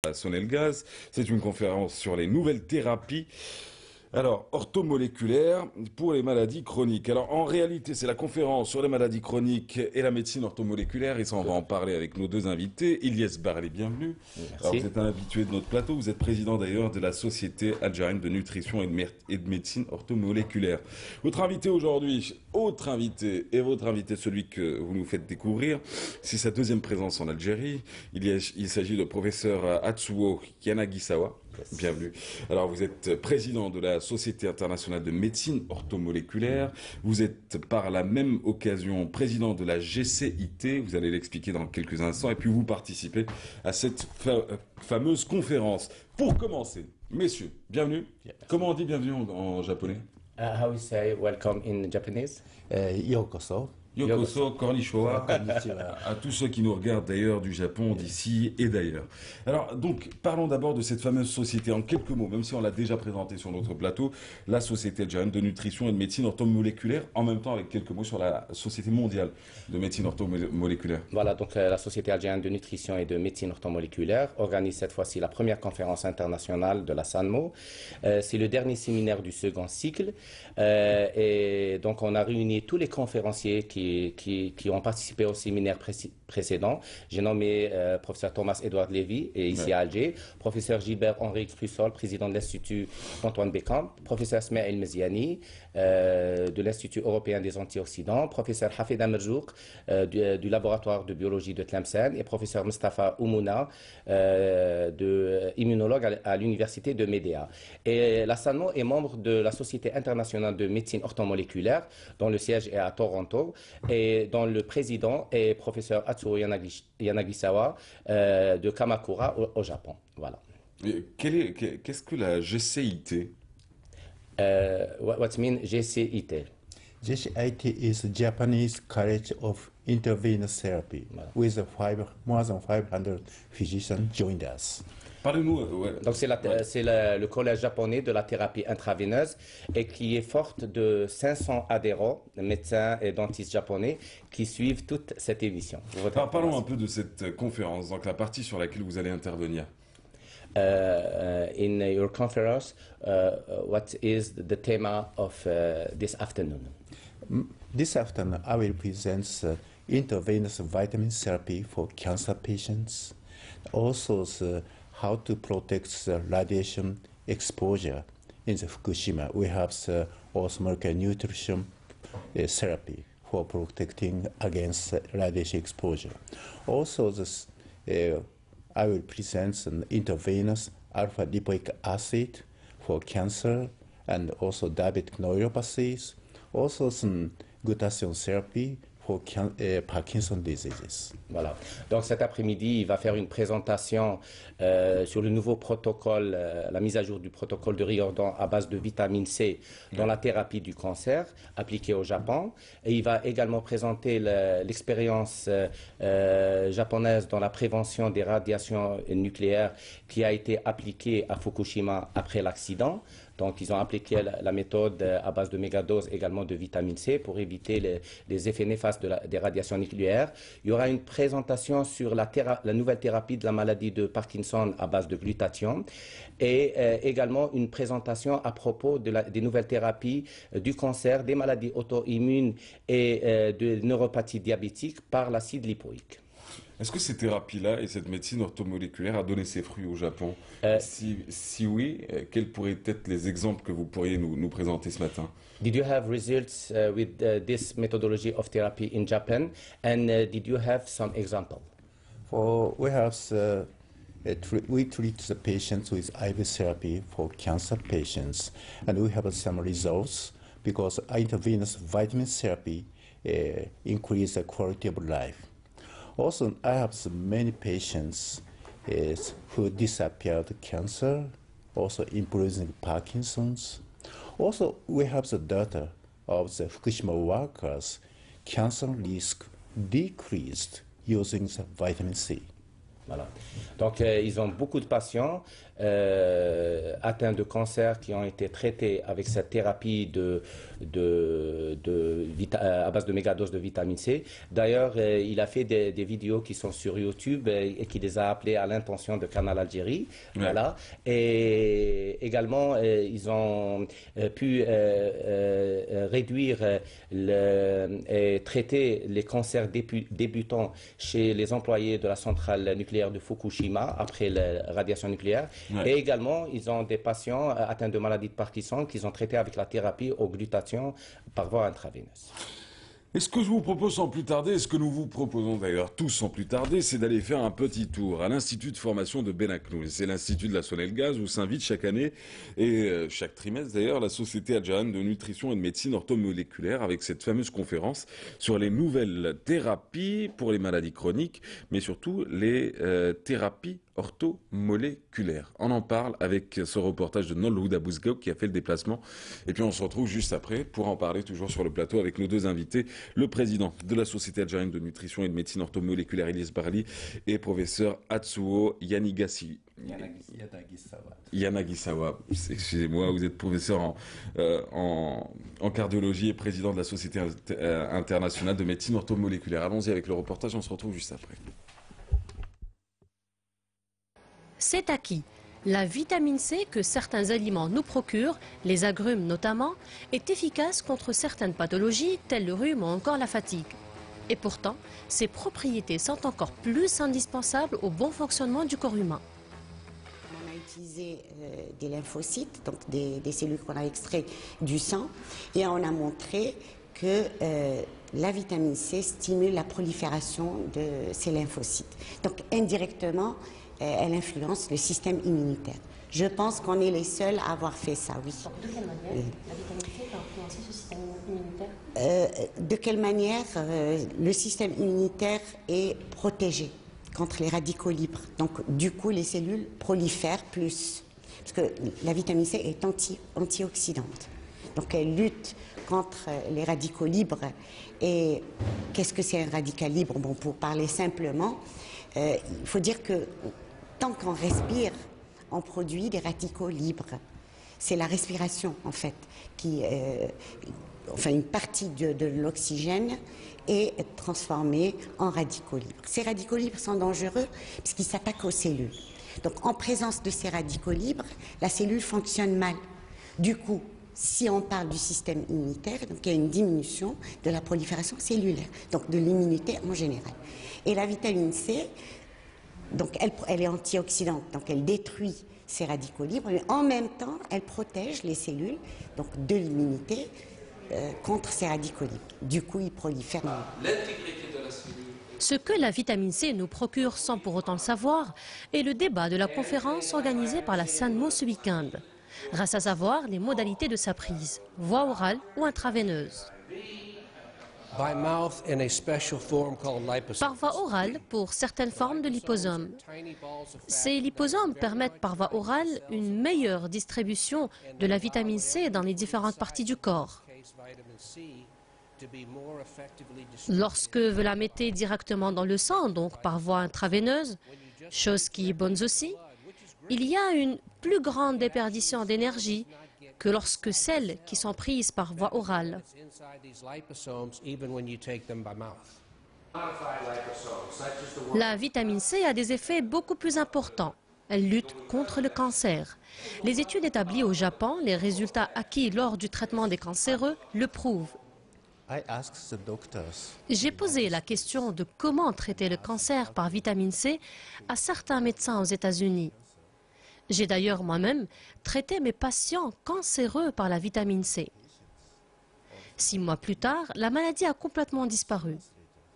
à Sonelgaz. C'est une conférence sur les nouvelles thérapies. Alors, orthomoléculaire pour les maladies chroniques. Alors, en réalité, c'est la conférence sur les maladies chroniques et la médecine orthomoléculaire. Et ça, on va en parler avec nos deux invités. Ilyes Barley, bienvenue. Merci. Alors, vous êtes un habitué de notre plateau. Vous êtes président d'ailleurs de la Société algérienne de nutrition et de médecine orthomoléculaire. Votre invité aujourd'hui, autre invité, et votre invité, celui que vous nous faites découvrir, c'est sa deuxième présence en Algérie. Il s'agit de professeur Atsuo Yanagisawa. Bienvenue. Alors, vous êtes président de la Société internationale de médecine orthomoléculaire. Vous êtes par la même occasion président de la GCIT. Vous allez l'expliquer dans quelques instants. Et puis, vous participez à cette fameuse conférence. Pour commencer, messieurs, bienvenue. Yeah. Comment on dit bienvenue en japonais? How we say welcome in Japanese? Yokoso. Yokoso, Konnichiwa, à tous ceux qui nous regardent d'ailleurs du Japon, d'ici et d'ailleurs. Alors donc, parlons d'abord de cette fameuse société en quelques mots, même si on l'a déjà présentée sur notre plateau, la Société algérienne de nutrition et de médecine orthomoléculaire, en même temps avec quelques mots sur la Société mondiale de médecine orthomoléculaire. Voilà, donc la Société algérienne de nutrition et de médecine orthomoléculaire organise cette fois-ci la première conférence internationale de la SANMO. C'est le dernier séminaire du second cycle et donc on a réuni tous les conférenciers qui ont participé au séminaire précédent. J'ai nommé professeur Thomas-Edouard Lévy, ici à Alger, professeur Gilbert-Henri Crussol, président de l'Institut Antoine Bécamp, professeur Smaïl Meziani, de l'Institut européen des antioxydants, professeur Hafid Amerzouk, du laboratoire de biologie de Tlemcen, et professeur Mustafa Oumouna, immunologue à l'université de Médéa. Et la SANMO est membre de la Société internationale de médecine orthomoléculaire, dont le siège est à Toronto, et dont le président est professeur Atsuo Yanagisawa de Kamakura au Japon. Voilà. Qu'est-ce que la GCIT? What mean GCIT? JCIT is Japanese College of Intravenous Therapy, with more than 500 physicians joined us. Parlez-nous. Donc c'est le collège japonais de la thérapie intraveineuse et qui est forte de 500 adhérents, médecins et dentistes japonais qui suivent toute cette émission. Parlons un peu de cette conférence, donc la partie sur laquelle vous allez intervenir. In your conference, what is the theme of this afternoon? This afternoon, I will present intravenous vitamin therapy for cancer patients, also how to protect the radiation exposure in the Fukushima. We have the osmotic nutrition therapy for protecting against radiation exposure. Also, I will present an intravenous alpha-lipoic acid for cancer and also diabetic neuropathies, also some glutathione therapy for Parkinson's diseases. Voilà. Donc cet après-midi, il va faire une présentation sur le nouveau protocole, la mise à jour du protocole de Riordan à base de vitamine C dans la thérapie du cancer appliquée au Japon. Et il va également présenter l'expérience japonaise dans la prévention des radiations nucléaires qui a été appliquée à Fukushima après l'accident. Donc, ils ont appliqué la méthode à base de mégadoses, également de vitamine C, pour éviter les effets néfastes des radiations nucléaires. Il y aura une présentation sur la nouvelle thérapie de la maladie de Parkinson à base de glutathione et également une présentation à propos des nouvelles thérapies du cancer, des maladies auto-immunes et de neuropathie diabétique par l'acide lipoïque. Est-ce que ces thérapies-là et cette médecine orthomoléculaire a donné ses fruits au Japon? Si oui, quels pourraient être les exemples que vous pourriez nous présenter ce matin? Did you have results with this methodology of therapy in Japan? And did you have some example? We treat the patients with IV therapy for cancer patients, and we have some results because intravenous vitamin therapy increase the quality of life. Also, I have many patients who disappeared cancer, also improving Parkinson's. Also, we have the data of the Fukushima workers' cancer risk decreased using the vitamin C. Voilà. Donc, ils ont beaucoup de patients atteints de cancer qui ont été traités avec cette thérapie à base de mégadoses de vitamine C. D'ailleurs, il a fait des vidéos qui sont sur YouTube et qui les a appelées à l'intention de Canal Algérie. Ouais. Voilà. Et également, ils ont pu réduire et traiter les cancers débutants chez les employés de la centrale nucléaire de Fukushima après la radiation nucléaire. Ouais. Et également, ils ont des patients atteints de maladie de Parkinson qu'ils ont traités avec la thérapie au glutathion par voie intraveineuse. Et ce que je vous propose sans plus tarder, ce que nous vous proposons d'ailleurs tous sans plus tarder, c'est d'aller faire un petit tour à l'Institut de formation de Benaknoul. C'est l'Institut de la Sonelgaz où s'invite chaque année et chaque trimestre d'ailleurs la Société algérienne de nutrition et de médecine orthomoléculaire avec cette fameuse conférence sur les nouvelles thérapies pour les maladies chroniques, mais surtout les thérapies orthomoléculaires. On en parle avec ce reportage de Nolhoud Abouzgao qui a fait le déplacement. Et puis on se retrouve juste après pour en parler toujours sur le plateau avec nos deux invités, le président de la Société algérienne de nutrition et de médecine orthomoléculaire Ilyes Barli et professeur Atsuo Yanagisawa. Excusez-moi, vous êtes professeur en cardiologie et président de la Société internationale de médecine orthomoléculaire. Allons-y avec le reportage, on se retrouve juste après. C'est acquis. La vitamine C que certains aliments nous procurent, les agrumes notamment, est efficace contre certaines pathologies telles le rhume ou encore la fatigue. Et pourtant, ses propriétés sont encore plus indispensables au bon fonctionnement du corps humain. On a utilisé des lymphocytes, donc des cellules qu'on a extraites du sang, et on a montré que la vitamine C stimule la prolifération de ces lymphocytes. Donc indirectement, elle influence le système immunitaire. Je pense qu'on est les seuls à avoir fait ça, oui. De quelle manière la vitamine C peut influencer ce système immunitaire? De quelle manière le système immunitaire est protégé contre les radicaux libres. Donc du coup, les cellules prolifèrent plus. Parce que la vitamine C est antioxydante. Donc elle lutte contre les radicaux libres. Et qu'est-ce que c'est un radical libre? Bon, pour parler simplement, il faut dire que tant qu'on respire, on produit des radicaux libres. C'est la respiration, en fait, qui, enfin, une partie de l'oxygène est transformée en radicaux libres. Ces radicaux libres sont dangereux puisqu'ils s'attaquent aux cellules. Donc, en présence de ces radicaux libres, la cellule fonctionne mal. Du coup, si on parle du système immunitaire, donc il y a une diminution de la prolifération cellulaire, donc de l'immunité en général. Et la vitamine C, donc elle est antioxydante, donc elle détruit ces radicaux libres, mais en même temps, elle protège les cellules donc de l'immunité contre ces radicaux libres. Du coup, ils prolifèrent. Ce que la vitamine C nous procure sans pour autant le savoir est le débat de la conférence organisée par la SANMO ce week-end. Reste à savoir les modalités de sa prise, voie orale ou intraveineuse. Par voie orale pour certaines formes de liposomes. Ces liposomes permettent par voie orale une meilleure distribution de la vitamine C dans les différentes parties du corps. Lorsque vous la mettez directement dans le sang, donc par voie intraveineuse, chose qui est bonne aussi, il y a une plus grande déperdition d'énergie que lorsque celles qui sont prises par voie orale. La vitamine C a des effets beaucoup plus importants. Elle lutte contre le cancer. Les études établies au Japon, les résultats acquis lors du traitement des cancéreux le prouvent. J'ai posé la question de comment traiter le cancer par vitamine C à certains médecins aux États-Unis. J'ai d'ailleurs moi-même traité mes patients cancéreux par la vitamine C. 6 mois plus tard, la maladie a complètement disparu.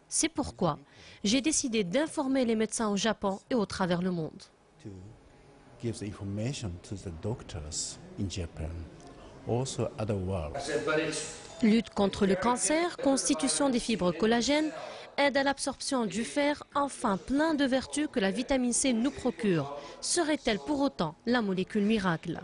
C'est pourquoi j'ai décidé d'informer les médecins au Japon et au travers le monde. Lutte contre le cancer, constitution des fibres collagènes, aide à l'absorption du fer, enfin plein de vertus que la vitamine C nous procure. Serait-elle pour autant la molécule miracle?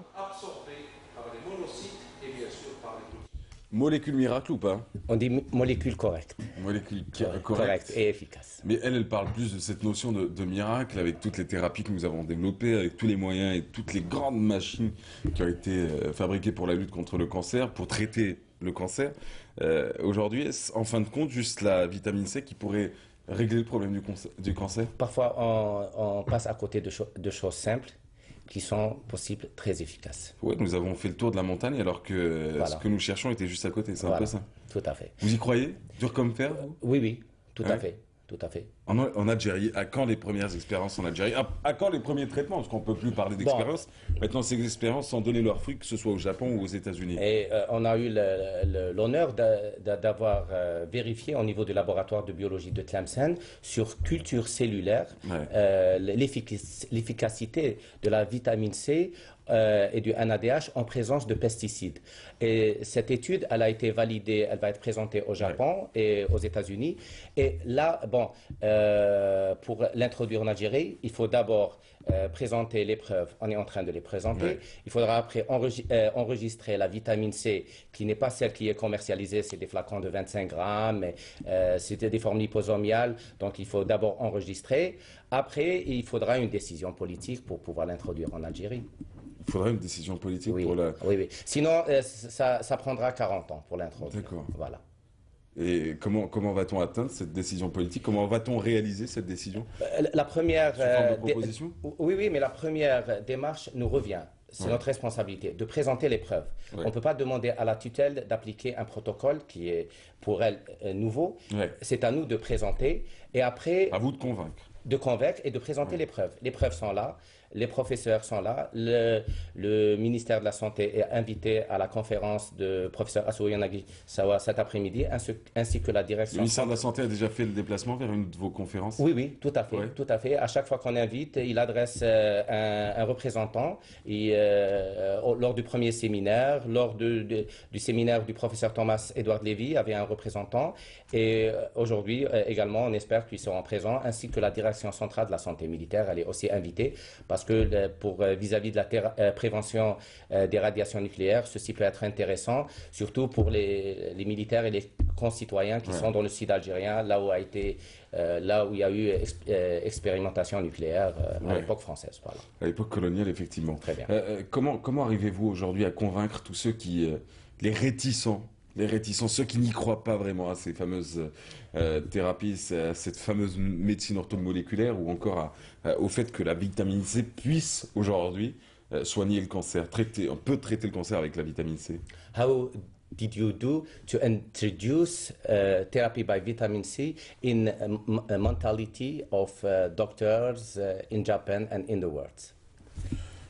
Molécule miracle ou pas? On dit molécule correcte. Molécule Correcte correcte. et efficace. Mais elle parle plus de cette notion de miracle avec toutes les thérapies que nous avons développées, avec tous les moyens et toutes les grandes machines qui ont été fabriquées pour la lutte contre le cancer, pour traiter le cancer. Aujourd'hui, est-ce en fin de compte juste la vitamine C qui pourrait régler le problème du cancer? Parfois, on passe à côté de choses simples qui sont possibles, très efficaces. Oui, nous avons fait le tour de la montagne alors que Voilà. ce que nous cherchons était juste à côté, c'est un Voilà, peu ça. tout à fait. Vous y croyez? Dur comme fer, vous? Oui, oui, tout Ouais. à fait, tout à fait. En Algérie, à quand les premières expériences en Algérie? À quand les premiers traitements? Parce qu'on ne peut plus parler d'expérience. Maintenant, ces expériences ont donné leurs fruits, que ce soit au Japon ou aux États-Unis. Et on a eu l'honneur d'avoir vérifié au niveau du laboratoire de biologie de Tlemcen sur culture cellulaire Ouais. l'efficacité de la vitamine C et du NADH en présence de pesticides. Et cette étude, elle a été validée, elle va être présentée au Japon et aux États-Unis. Et là, bon, pour l'introduire en Algérie, il faut d'abord présenter les preuves. On est en train de les présenter. Ouais. Il faudra après enregistrer la vitamine C, qui n'est pas celle qui est commercialisée, c'est des flacons de 25 grammes, c'est des formes liposomiales, donc il faut d'abord enregistrer. Après, il faudra une décision politique pour pouvoir l'introduire en Algérie. Il faudrait une décision politique Oui, pour la... oui, oui. Sinon, ça prendra 40 ans pour l'introduire. D'accord. Voilà. Et comment va-t-on atteindre cette décision politique? Comment va-t-on réaliser cette décision? La première... Sous forme de proposition? Oui, oui, mais la première démarche nous revient. C'est Ouais. notre responsabilité de présenter les preuves. Ouais. On ne peut pas demander à la tutelle d'appliquer un protocole qui est pour elle nouveau. Ouais. C'est à nous de présenter et après À vous de convaincre. de convaincre et de présenter les preuves. Les preuves sont là, les professeurs sont là, le ministère de la Santé est invité à la conférence de professeur Assouyanagi Sawa cet après-midi, ainsi que la Le direction. ministère de la Santé a déjà fait le déplacement vers une de vos conférences? Oui, oui, tout à fait, Ouais. tout à fait. À chaque fois qu'on invite, il adresse un représentant. Et, lors du premier séminaire, lors du séminaire du professeur Thomas Edward Lévy, il y avait un représentant. Et aujourd'hui également, on espère qu'ils seront présents, ainsi que la direction centrale de la santé militaire. Elle est aussi invitée parce que pour vis-à-vis de la prévention des radiations nucléaires, ceci peut être intéressant, surtout pour les militaires et les concitoyens qui sont dans le sud algérien, là où il y a eu expérimentation nucléaire à l'époque française. Voilà. À l'époque coloniale, effectivement. Très bien. Comment arrivez-vous aujourd'hui à convaincre tous ceux qui... les réticents, ceux qui n'y croient pas vraiment à ces fameuses thérapies, à cette fameuse médecine orthomoléculaire ou encore au fait que la vitamine C puisse aujourd'hui soigner le cancer, on peut traiter le cancer avec la vitamine C? How did you do to introduce therapy by vitamin C in a mentality of doctors in Japan and in the world?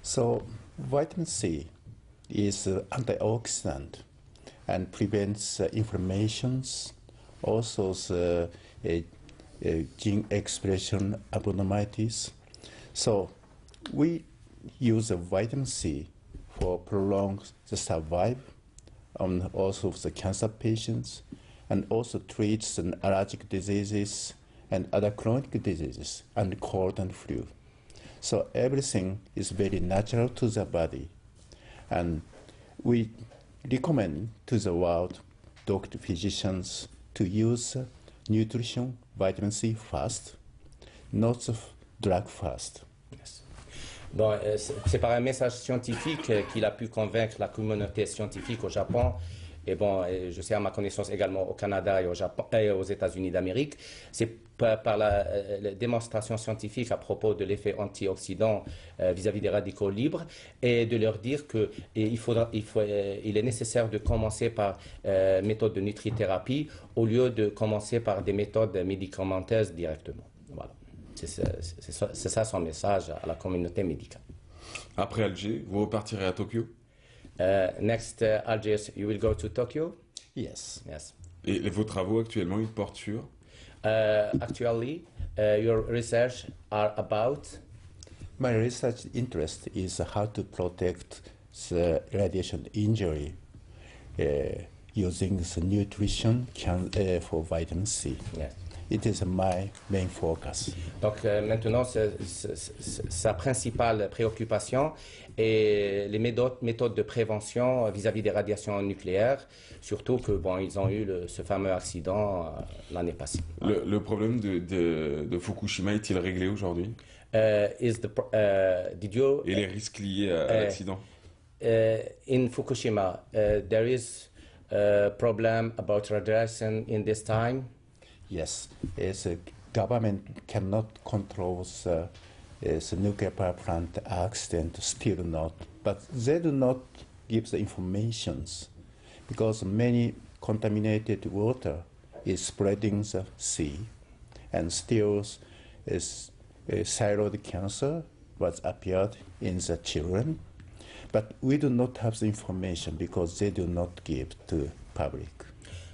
So vitamin C is antioxidant and prevents inflammations, also gene expression abnormalities. So we use vitamin C for prolonged survival, also the cancer patients, and also treats allergic diseases and other chronic diseases and cold and flu. So everything is very natural to the body, and we recommend to the world doctor physicians to use nutrition vitamin C first, not drug first. Yes. Bon, c'est par un message scientifique qu'il a pu convaincre la communauté scientifique au Japon. Et bon, je sais à ma connaissance également au Canada et au Japon et aux États-Unis d'Amérique. C'est par la démonstration scientifique à propos de l'effet antioxydant vis-à-vis des radicaux libres et de leur dire que il est nécessaire de commencer par méthode de nutrithérapie au lieu de commencer par des méthodes médicamenteuses directement. Voilà. C'est ça son message à la communauté médicale. Après Alger, vous repartirez à Tokyo? Next, Algiers, you will go to Tokyo? Yes. Yes. Et vos travaux actuellement, ils portent sur? Actually, your research are about? My research interest is how to protect the radiation injury using the nutrition for vitamin C. Yes. It is my main focus. Donc maintenant, sa principale préoccupation est les méthodes de prévention vis-à-vis des radiations nucléaires, surtout que bon, ils ont eu ce fameux accident l'année passée. Le problème de Fukushima est-il réglé aujourd'hui? Did you Et les risques liés à l'accident? in Fukushima there is a problem about radiation in this time? Yes, as a government cannot control the nuclear power plant accident, still not. But they do not give the informations because many contaminated water is spreading the sea, and still is thyroid cancer was appeared in the children. But we do not have the information because they do not give to public.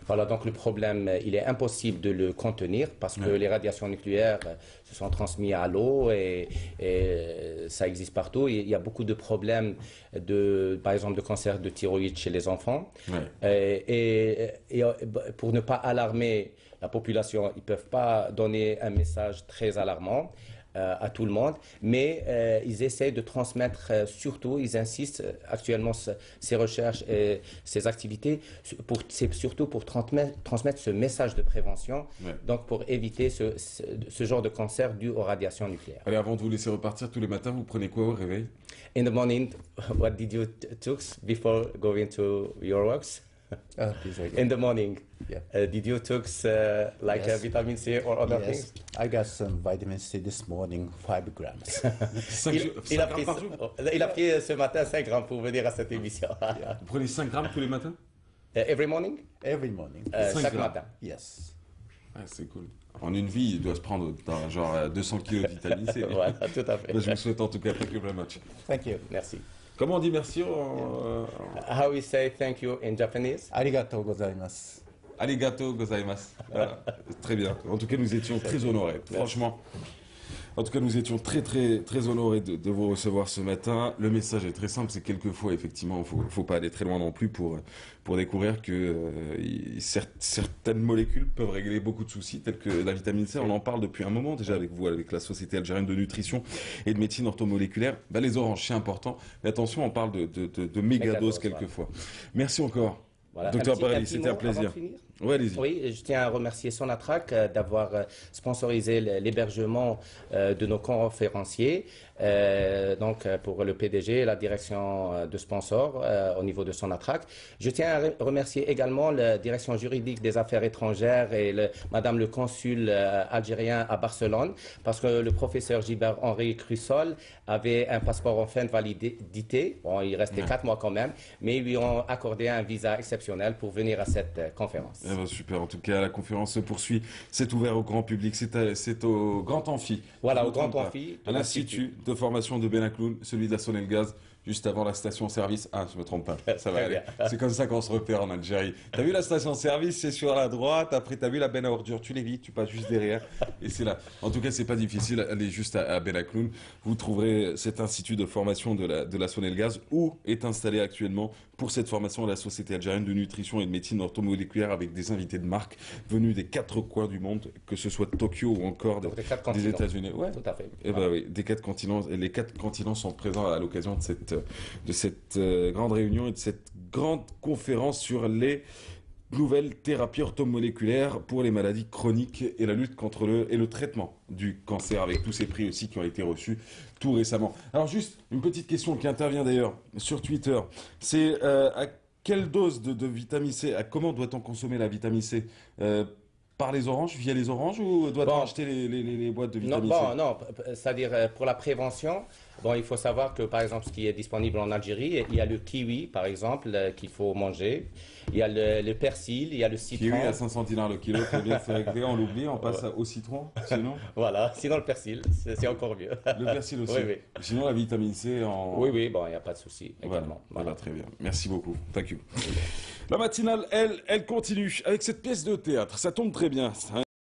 Voilà, donc le problème, il est impossible de le contenir parce que les radiations nucléaires se sont transmises à l'eau et ça existe partout. Il y a beaucoup de problèmes, par exemple, de cancer de thyroïde chez les enfants. Et pour ne pas alarmer la population, ils ne peuvent pas donner un message très alarmant à tout le monde, mais ils essaient de transmettre, surtout, ils insistent actuellement ces recherches et ces activités, c'est surtout pour transmettre ce message de prévention, donc pour éviter ce genre de cancer dû aux radiations nucléaires. Allez, avant de vous laisser repartir tous les matins, vous prenez quoi au réveil? In the morning, what did you took before going to your works? In the morning, did you took vitamin C or other things? I got some vitamin C this morning, 5 grams. Il a pris ce matin 5 grammes pour venir à cette émission. Vous prenez 5 grammes tous les matins? Every morning? Every morning. Chaque matin. Yes. Ah, c'est cool. En une vie, il doit se prendre genre 200 kilos de vitamine C. Voilà, tout à fait. Je vous souhaite en tout cas thank you very much. Thank you. Merci. Comment on dit merci How we say thank you in Japanese? Arigatou gozaimasu. Arigato gozaimasu. Voilà. Très bien. En tout cas, nous étions très honorés. Franchement. En tout cas, nous étions très honorés de vous recevoir ce matin. Le message est très simple, c'est quelquefois, effectivement, faut pas aller très loin non plus pour découvrir que certaines molécules peuvent régler beaucoup de soucis, tels que la vitamine C. On en parle depuis un moment déjà avec vous, avec la Société algérienne de nutrition et de médecine orthomoléculaire. Les oranges, c'est important. Mais attention, on parle de mégadoses quelquefois. Merci encore. Voilà. Docteur Barelli, c'était un plaisir. Ouais, allez-y. Oui, je tiens à remercier Sonatrach d'avoir sponsorisé l'hébergement de nos conférenciers, donc pour le PDG et la direction de sponsors au niveau de Sonatrach. Je tiens à remercier également la direction juridique des affaires étrangères et Madame le consul algérien à Barcelone, parce que le professeur Gilbert-Henri Crussol avait un passeport en fin de validité. Bon, il restait 4 mois quand même, mais ils lui ont accordé un visa exceptionnel pour venir à cette conférence. Eh ben, super, en tout cas la conférence se poursuit, c'est ouvert au grand public, c'est au Grand Amphi. Voilà, au Grand Amphi. À l'Institut de formation de Benakloun, celui de la Saône-et-le-Gaz, juste avant la station-service. Ah, je me trompe pas, ça va aller. C'est comme ça qu'on se repère en Algérie. T'as vu la station-service, c'est sur la droite, après t'as vu la benne à ordures, tu l'évites, tu passes juste derrière, et c'est là. En tout cas, c'est pas difficile, allez juste à Benakloun, vous trouverez cet institut de formation de la Saône-et-le-Gaz, où est installé actuellement pour cette formation la Société algérienne de nutrition et de médecine orthomoléculaire, avec des invités de marque venus des 4 coins du monde, que ce soit de Tokyo ou encore des États-Unis. Ouais, tout à fait. Et ben oui, des 4 continents, et les 4 continents sont présents à l'occasion de cette grande réunion et de cette grande conférence sur les nouvelles thérapies orthomoléculaires pour les maladies chroniques et la lutte contre le traitement du cancer, avec tous ces prix aussi qui ont été reçus tout récemment. Alors juste une petite question qui intervient d'ailleurs sur Twitter, c'est à quelle dose de vitamine C, comment doit-on consommer la vitamine C par les oranges, via les oranges, ou doit-on acheter les boîtes de vitamine C? Non, c'est-à-dire pour la prévention, il faut savoir que par exemple ce qui est disponible en Algérie, il y a le kiwi par exemple qu'il faut manger, il y a le persil, il y a le citron. Kiwi à 500 dinars le kilo, c'est bien, c'est réglé, on l'oublie, on passe au citron, sinon. Voilà, sinon le persil, c'est encore mieux. Le persil aussi. Oui. Sinon la vitamine C en. Oui, il n'y a pas de souci également. Voilà, très bien. Merci beaucoup. Thank you. La matinale, elle continue avec cette pièce de théâtre. Ça tombe très bien.